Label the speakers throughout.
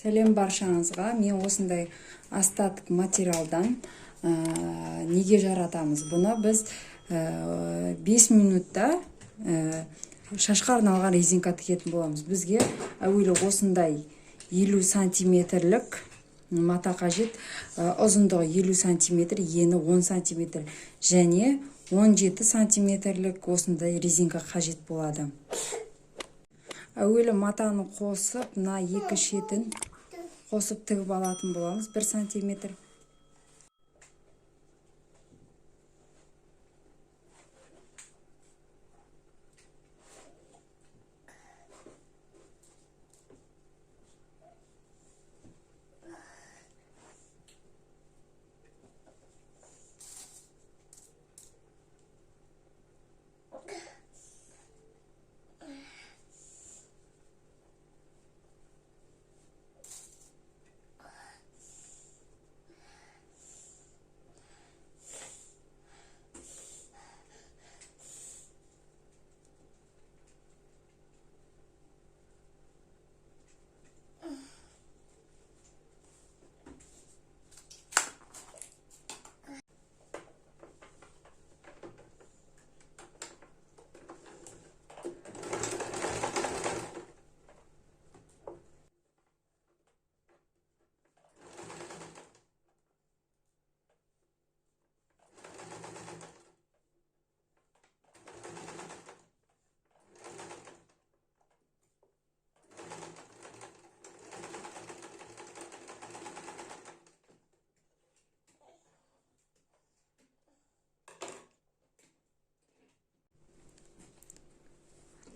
Speaker 1: Сәлем баршаңызға. Мен осындай астатық материалдан неге жаратамыз? Бұны біз 5 минутта шашқа арналған резинка тігетін боламыз. Бізге әуелі осындай 50 сантиметрлік мата қажет. Ұзындығы 50 сантиметр, ені 10 сантиметр және 17 сантиметрлік осындай резинка қажет болады. Әуелі матаны қосып, мына екі шетін қосып тігіп алатын боламыз. 1 сантиметр.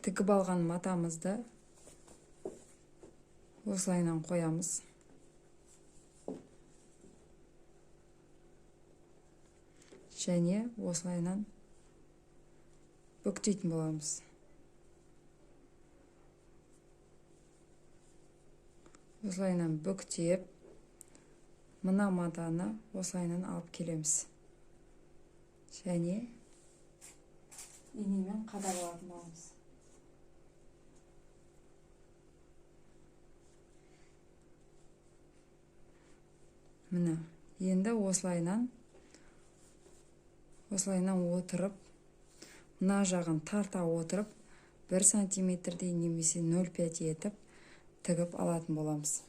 Speaker 1: Тігіп алған матамызды осылайынан қоямыз. Және осылайынан бүктейтін боламыз. Осылайынан бүктеп, мына матаны осылайынан алып келеміз. Және инемен қадап алатын боламыз. Міне, енді осылайынан отырып, мына жағын тарта отырып, 1 сантиметрдей немесе 0,5 етіп тігіп алатын боламыз.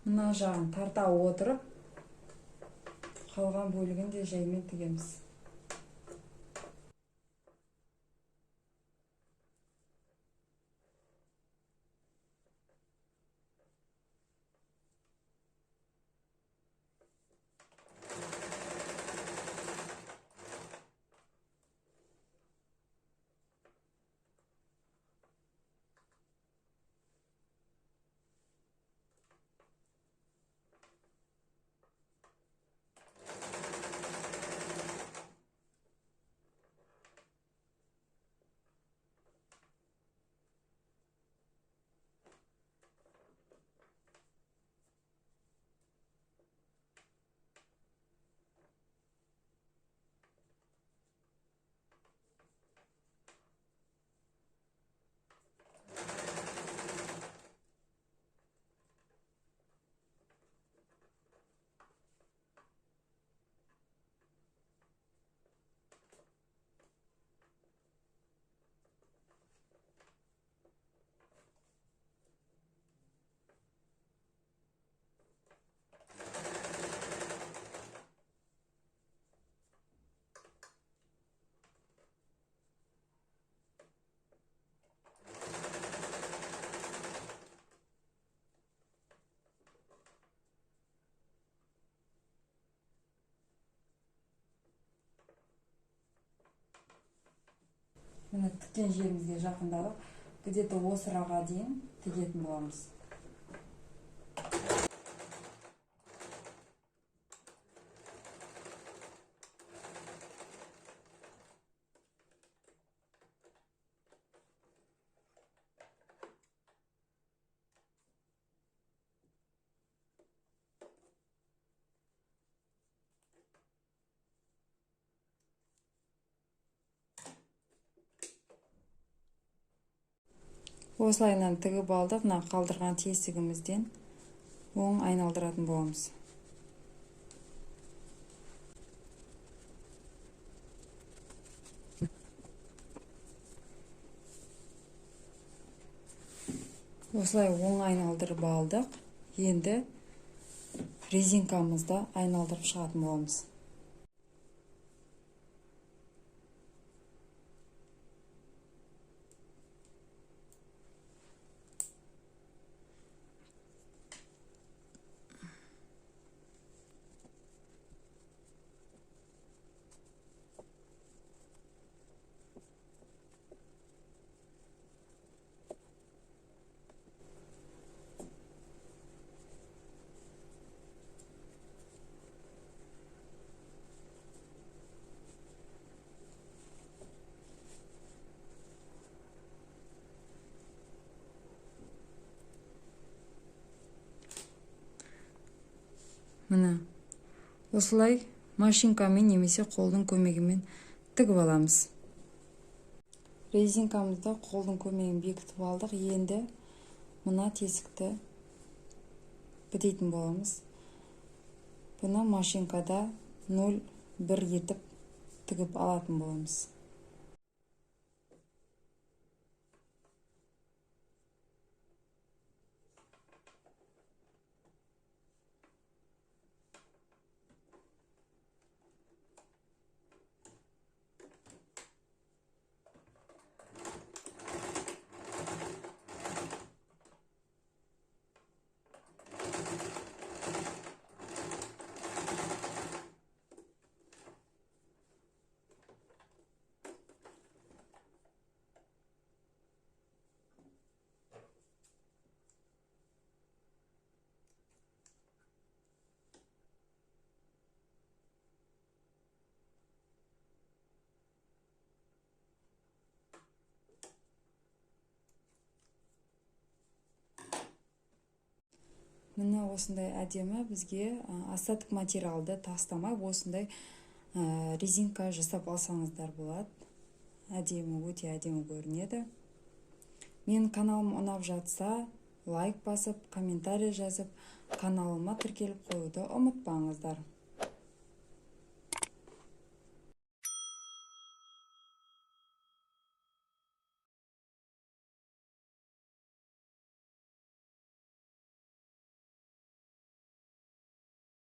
Speaker 1: Мына жағын тарта отырып, қалған бөлігін де жаймен тігеміз. міне тіккен жерімізге жақындадық. Где-то осы араға дейін тігетін боламыз. Осылайынан тігіп алдық. Мына қалдырған тесігімізден оң айналдыратын боламыз. Осылай оң айналдырып алдық. Енді резинкамызды айналдырып шығатын боламыз. Міне осылай машинкамен немесе қолдың көмегімен тігіп аламыз. Резинкамызды қолдың көмегімен бекітіп алдық. Енді мына тесікті бітейтін боламыз. Бұны машинкада 0,1 етіп тігіп алатын боламыз. Міне осындай әдемі, бізге астатық материалды тастамай осындай резинка жасап алсаңыздар болады. Әдемі, өте әдемі көрінеді. Мен каналым ұнап жатса, лайк басып, комментарий жазып, каналыма тіркеліп қоюды ұмытпаңыздар.